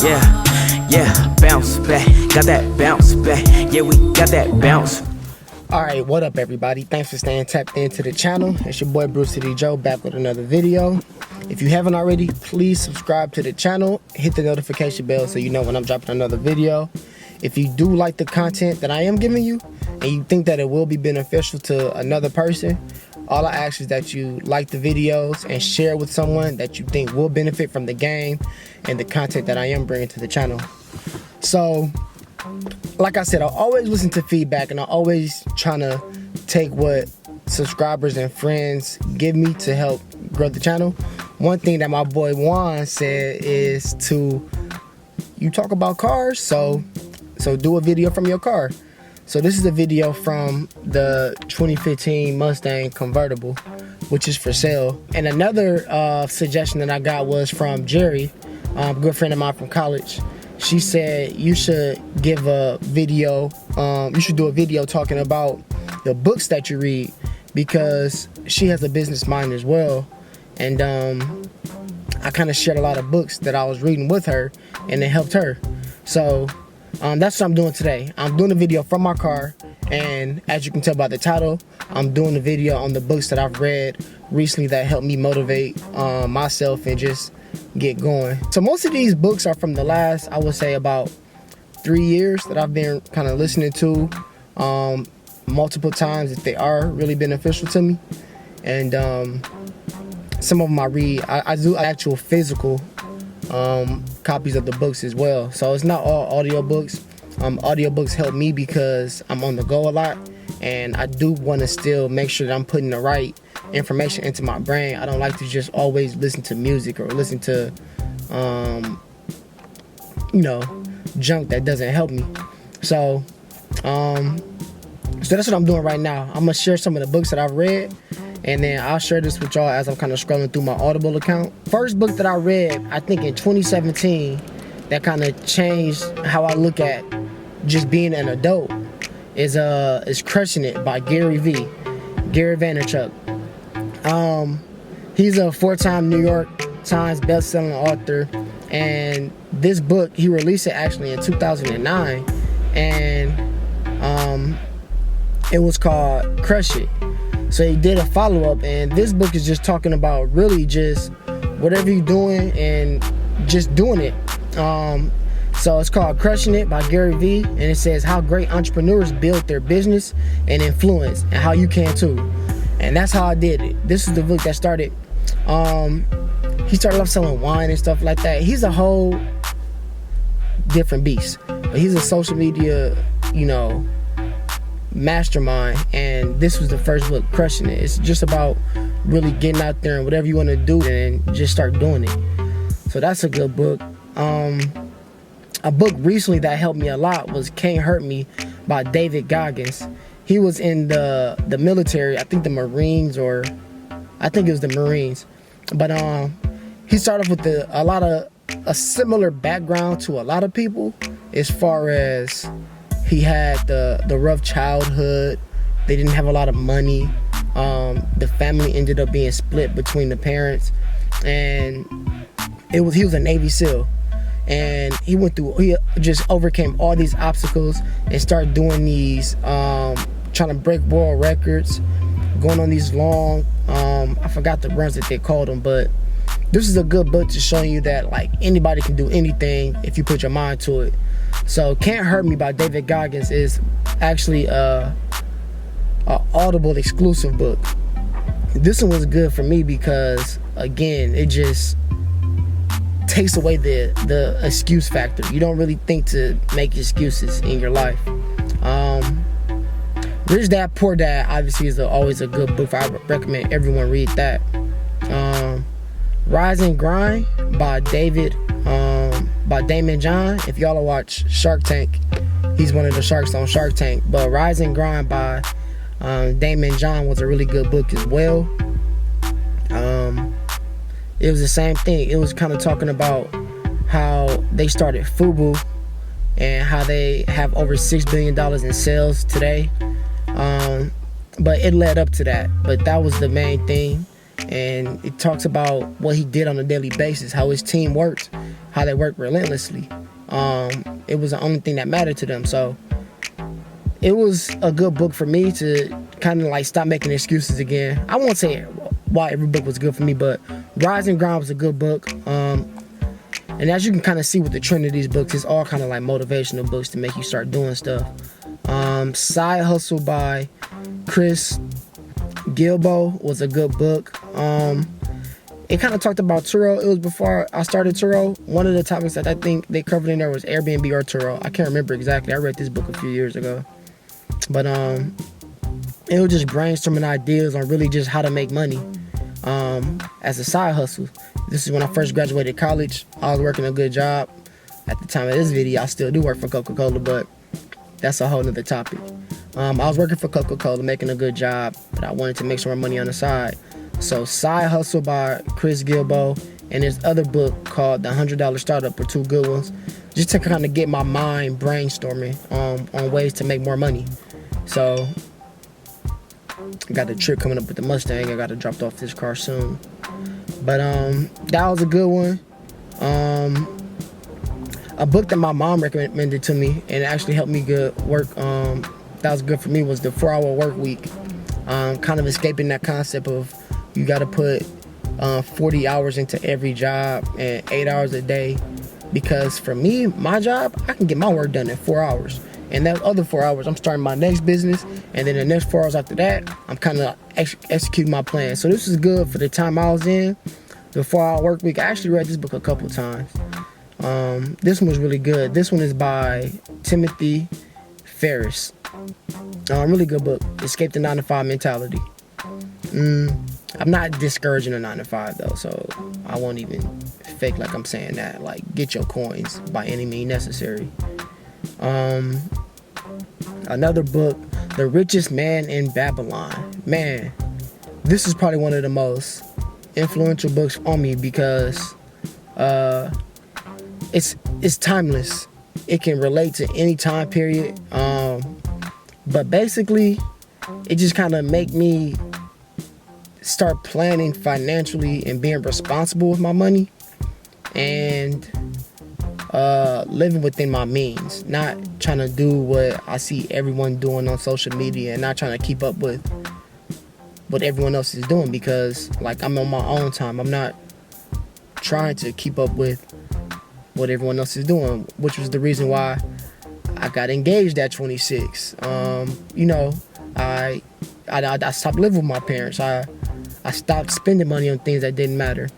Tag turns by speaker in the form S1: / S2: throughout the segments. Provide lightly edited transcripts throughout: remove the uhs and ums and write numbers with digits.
S1: Yeah, bounce back, got that bounce back. Yeah, we got that bounce.
S2: Alright, what up everybody? Thanks for staying tapped into the channel. It's your boy BrewCity Joe back with another video. If you haven't already, please subscribe to the channel. Hit the notification bell so you know when I'm dropping another video. If you do like the content that I am giving you and you think that it will be beneficial to another person, all I ask is that you like the videos and share with someone that you think will benefit from the game and the content that I am bringing to the channel. So, like I said, I always listen to feedback and I always trying to take what subscribers and friends give me to help grow the channel. One thing that my boy Juan said is you talk about cars, so do a video from your car. So this is a video from the 2015 Mustang convertible, which is for sale. And another suggestion that I got was from Jery, a good friend of mine from college. She said you should give a video, you should do a video talking about the books that you read, because she has a business mind as well. And I kind of shared a lot of books that I was reading with her and it helped her. So that's what I'm doing today. I'm doing a video from my car, and as you can tell by the title, I'm doing a video on the books that I've read recently that helped me motivate myself and just get going. So most of these books are from the last, I would say, about 3 years that I've been kind of listening to multiple times if they are really beneficial to me. And some of them I read, I do actual physical copies of the books as well. So it's not all audiobooks. Audiobooks help me because I'm on the go a lot, and I do want to still make sure that I'm putting the right information into my brain. I don't like to just always listen to music or listen to junk that doesn't help me. So that's what I'm doing right now. I'm gonna share some of the books that I've read, and then I'll share this with y'all as I'm kind of scrolling through my Audible account. First book that I read, I think in 2017, that kind of changed how I look at just being an adult, is Crushing It by Gary Vaynerchuk. He's a 4-time New York Times best-selling author, and this book, he released it actually in 2009, and it was called Crush It. So he did a follow-up, and this book is just talking about really just whatever you're doing and just doing it. So it's called Crushing It by Gary V, and it says how great entrepreneurs build their business and influence, and how you can too. And that's how I did it. This is the book that started. He started off selling wine and stuff like that. He's a whole different beast, but he's a social media, mastermind. And this was the first book, Crushing It. It's just about really getting out there and whatever you want to do and just start doing it. So that's a good book. A book recently that helped me a lot was Cant Hurt Me by Goggins. He was in the military, I think the Marines, or I think it was the Marines. But he started off with a similar background to a lot of people, as far as he had the rough childhood. They didn't have a lot of money. The family ended up being split between the parents, and he was a Navy SEAL. And he just overcame all these obstacles and started doing these, trying to break world records, going on these long, I forgot the runs that they called them, but this is a good book to show you that like anybody can do anything if you put your mind to it. So Cant Hurt Me by Goggins is actually a Audible exclusive book. This one was good for me because, again, it just takes away the excuse factor. You don't really think to make excuses in your life. Rich Dad Poor Dad obviously is always a good book. I recommend everyone read that. Rise and Grind by Daymond John. If y'all watch Shark Tank, he's one of the sharks on Shark Tank. But Rise and Grind by Daymond John was a really good book as well. It was the same thing. It was kind of talking about how they started FUBU and how they have over $6 billion in sales today. But it led up to that. But that was the main thing. And it talks about what he did on a daily basis, how his team worked, how they work relentlessly. It was the only thing that mattered to them. So it was a good book for me to kind of like stop making excuses again. I won't say why every book was good for me, but Rise and Grind was a good book. And as you can kind of see with the trend of these books, it's all kind of like motivational books to make you start doing stuff. Side Hustle by Chris Guillebeau was a good book. It kind of talked about Turo. It was before I started Turo. One of the topics that I think they covered in there was Airbnb or Turo. I can't remember exactly. I read this book a few years ago. But it was just brainstorming ideas on really just how to make money as a side hustle. This is when I first graduated college. I was working a good job. At the time of this video, I still do work for Coca-Cola, but that's a whole nother topic. I was working for Coca-Cola, making a good job, but I wanted to make some more money on the side. So Side Hustle by Chris Guillebeau and this other book called The $100 Startup are two good ones, just to kind of get my mind brainstorming on ways to make more money. So I got a trip coming up with the Mustang. I got to drop off this car soon. But that was a good one. A book that my mom recommended to me and it actually helped me good work. That was good for me was The 4-Hour Work Week. Kind of escaping that concept of you got to put 40 hours into every job and 8 hours a day. Because for me, my job, I can get my work done in 4 hours. And that other 4 hours, I'm starting my next business. And then the next 4 hours after that, I'm kind of executing my plan. So this is good for the time I was in. The 4-Hour Work Week. I actually read this book a couple times. This one was really good. This one is by Timothy Ferris. Really good book. Escape the 9-to-5 mentality. I'm not discouraging a 9-to-5 though, so I won't even fake like I'm saying that. Like, get your coins by any means necessary. Another book, The Richest Man in Babylon. Man, this is probably one of the most influential books on me because it's timeless. It can relate to any time period. But basically, it just kind of make me start planning financially and being responsible with my money and living within my means, not trying to do what I see everyone doing on social media and not trying to keep up with what everyone else is doing because like I'm on my own time. I'm not trying to keep up with what everyone else is doing, which was the reason why I got engaged at 26. You know, I stopped living with my parents. I stopped spending money on things that didn't matter.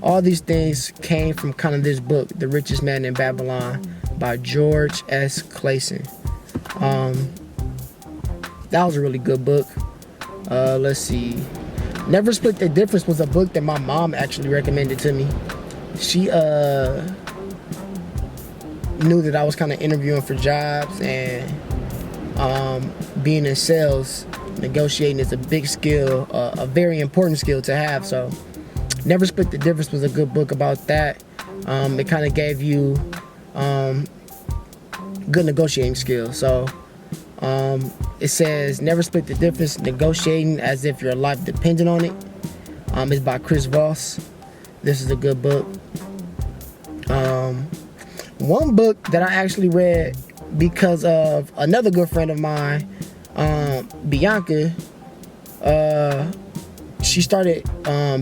S2: All these things came from kind of this book, The Richest Man in Babylon by George S. Clason. That was a really good book. Let's see. Never Split the Difference was a book that my mom actually recommended to me. She knew that I was kind of interviewing for jobs and being in sales, negotiating is a big skill, a very important skill to have. So Never Split the Difference was a good book about that. It kind of gave you good negotiating skills. So it says Never Split the Difference, negotiating as if your life depended on it. It's by Chris Voss. This is a good book. One book that I actually read because of another good friend of mine, Bianca, she started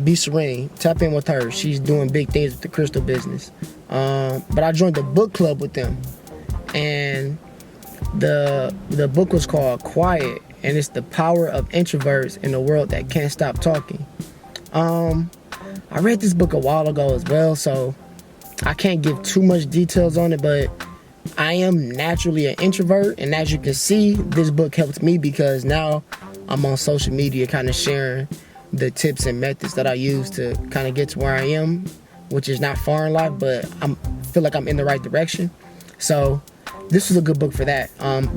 S2: Be Serene. Tap in with her. She's doing big things with the crystal business. But I joined the book club with them. And the book was called Quiet, and it's the power of introverts in a world that can't stop talking. I read this book a while ago as well, so I can't give too much details on it, but I am naturally an introvert, and as you can see, this book helped me because now I'm on social media kind of sharing the tips and methods that I use to kind of get to where I am, which is not far in life, but I feel like I'm in the right direction. So this was a good book for that,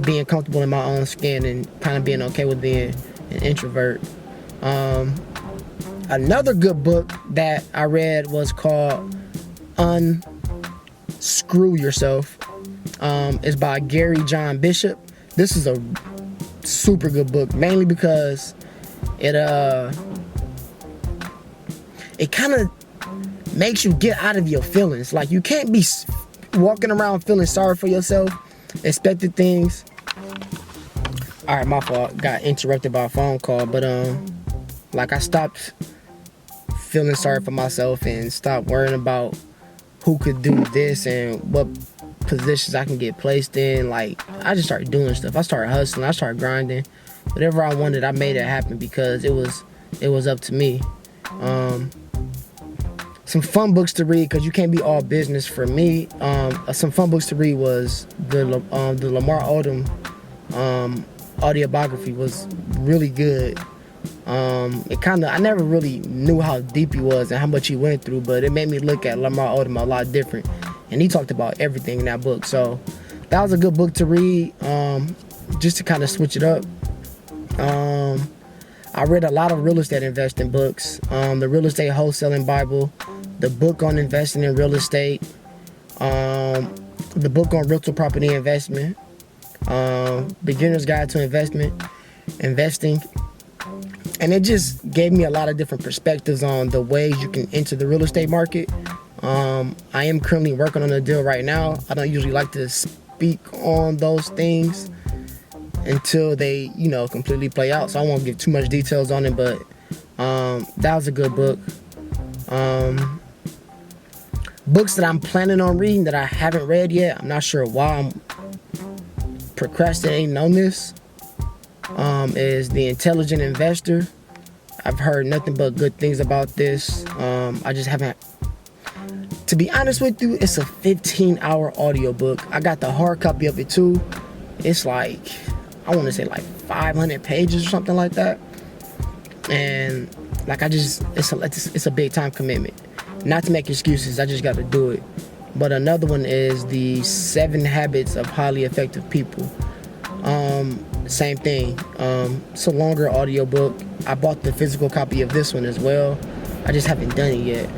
S2: being comfortable in my own skin and kind of being okay with being an introvert. Another good book that I read was called Unscrew Yourself. It's by Gary John Bishop. This is a super good book, mainly because it kind of makes you get out of your feelings. Like, you can't be walking around feeling sorry for yourself, expecting things. All right, my fault. Got interrupted by a phone call, but like, I stopped feeling sorry for myself and stopped worrying about who could do this and what positions I can get placed in. Like, I just started doing stuff. I started hustling. I started grinding. Whatever I wanted, I made it happen because it was up to me. Some fun books to read, because you can't be all business for me. Some fun books to read was the Lamar Odom autobiography. Was really good. I never really knew how deep he was and how much he went through, but it made me look at Lamar Odom a lot different. And he talked about everything in that book. So that was a good book to read, just to kind of switch it up. I read a lot of real estate investing books. The Real Estate Wholesaling Bible, the book on investing in real estate, the book on rental property investment, Beginner's Guide to Investing. And it just gave me a lot of different perspectives on the ways you can enter the real estate market. I am currently working on a deal right now. I don't usually like to speak on those things until they, completely play out. So I won't give too much details on it, but that was a good book. Books that I'm planning on reading that I haven't read yet. I'm not sure why I'm procrastinating on this. Is The Intelligent Investor. I've heard nothing but good things about this. I just haven't. To be honest with you, it's a 15-hour audiobook. I got the hard copy of it too. It's like, I want to say like 500 pages or something like that. And like, it's a big time commitment. Not to make excuses, I just got to do it. But another one is The 7 Habits of Highly Effective People. Same thing. It's a longer audiobook. I bought the physical copy of this one as well. I just haven't done it yet.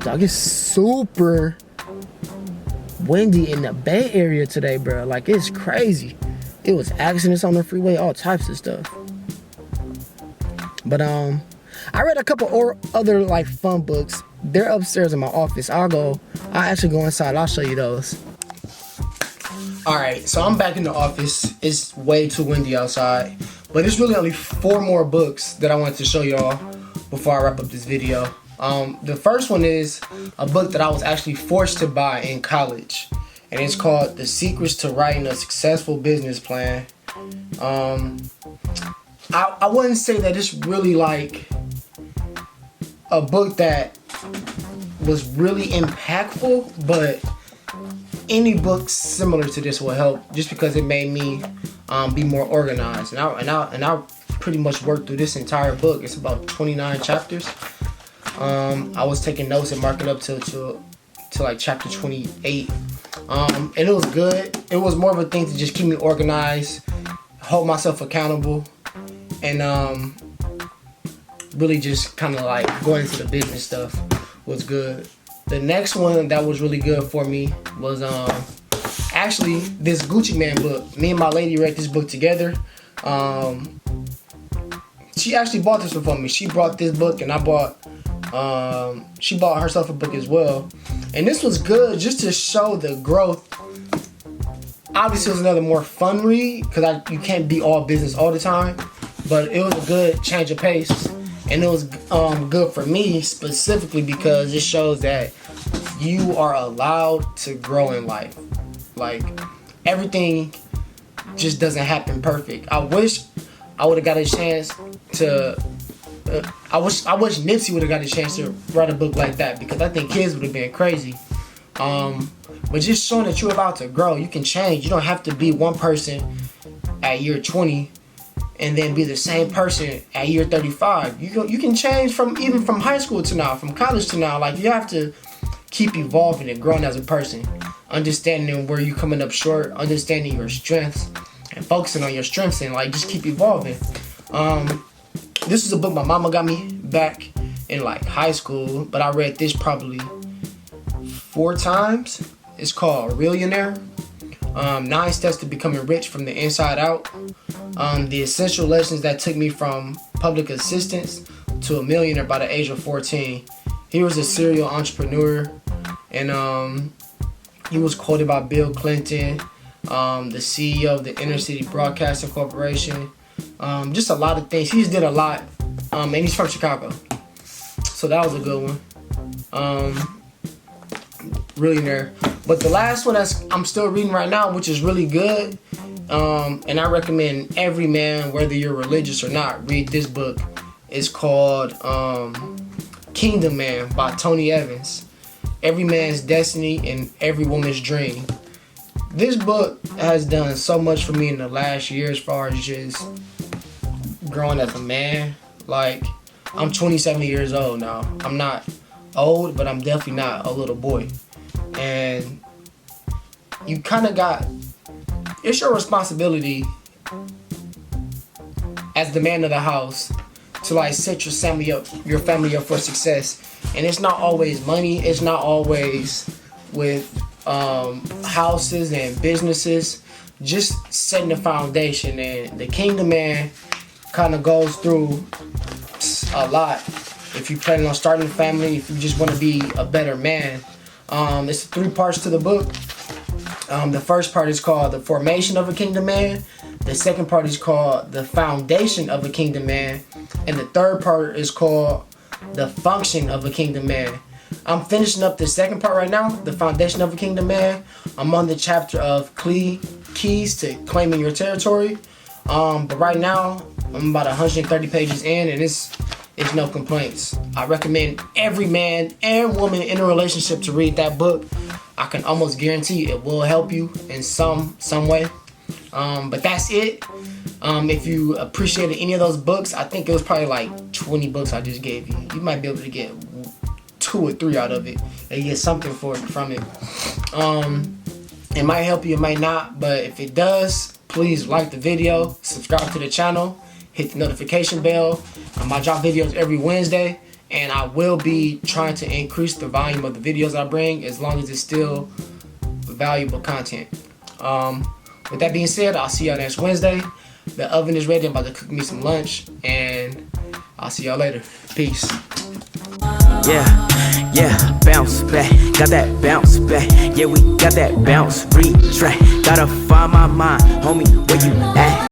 S2: Dog, it's super windy in the Bay Area today, bro. Like, it's crazy. It was accidents on the freeway, all types of stuff. But I read a couple other like fun books. They're upstairs in my office. I'll actually go inside. I'll show you those. Alright, so I'm back in the office. It's way too windy outside. But it's really only 4 more books that I wanted to show y'all before I wrap up this video. The first one is a book that I was actually forced to buy in college. And it's called The Secrets to Writing a Successful Business Plan. I wouldn't say that it's really like a book that was really impactful, but any book similar to this will help, just because it made me be more organized. And I pretty much worked through this entire book. It's about 29 chapters. I was taking notes and marking up to like chapter 28. And it was good. It was more of a thing to just keep me organized, hold myself accountable, and really just kind of like going into the business stuff was good. The next one that was really good for me was actually this Gucci Man book. Me and my lady read this book together. She actually bought this one for me. She brought this book and she bought herself a book as well. And this was good just to show the growth. Obviously it was another more fun read because you can't be all business all the time. But it was a good change of pace. And it was good for me specifically because it shows that you are allowed to grow in life. Like, everything just doesn't happen perfect. I wish I would have got a chance to I wish Nipsey would have got a chance to write a book like that, because I think kids would have been crazy. But just showing that you're allowed to grow, you can change. You don't have to be one person at year 20 and then be the same person at year 35. You can change from high school to now, from college to now. Like, you have to keep evolving and growing as a person, understanding where you're coming up short, understanding your strengths, and focusing on your strengths, and like just keep evolving. This is a book my mama got me back in like high school, but I read this probably 4 times. It's called Millionaire. 9 Steps to Becoming Rich from the Inside Out. The essential lessons that took me from public assistance to a millionaire by the age of 14. He was a serial entrepreneur, and he was quoted by Bill Clinton, the CEO of the Inner City Broadcasting Corporation. Just a lot of things. He's did a lot, and he's from Chicago, so that was a good one. Really there. But the last one I'm still reading right now, which is really good, and I recommend every man, whether you're religious or not, read this book. It's called Kingdom Man by Tony Evans. Every Man's Destiny and Every Woman's Dream. This book has done so much for me in the last year as far as just growing as a man. Like, I'm 27 years old now. I'm not old, but I'm definitely not a little boy. And you kind of got, it's your responsibility as the man of the house to like set your family up for success. And it's not always money. It's not always with houses and businesses. Just setting the foundation. And the Kingdom Man kind of goes through a lot. If you plan on starting a family, if you just want to be a better man. It's 3 parts to the book. The first part is called The Formation of a Kingdom Man. The second part is called The Foundation of a Kingdom Man. And the third part is called The Function of a Kingdom Man. I'm finishing up the second part right now, The Foundation of a Kingdom Man. I'm on the chapter of keys to claiming your territory. But right now, I'm about 130 pages in, and it's no complaints. I recommend every man and woman in a relationship to read that book. I can almost guarantee it will help you in some way. But that's it. If you appreciated any of those books, I think it was probably like 20 books I just gave you. You might be able to get 2 or 3 out of it and get something from it. It might help you, it might not, but if it does, please like the video, subscribe to the channel, hit the notification bell. I drop videos every Wednesday, and I will be trying to increase the volume of the videos I bring as long as it's still valuable content. With that being said, I'll see y'all next Wednesday. The oven is ready. I'm about to cook me some lunch, and I'll see y'all later. Peace.
S1: Yeah, bounce back, got that bounce back. Yeah, we got that bounce, retract. Gotta find my mind, homie, where you at?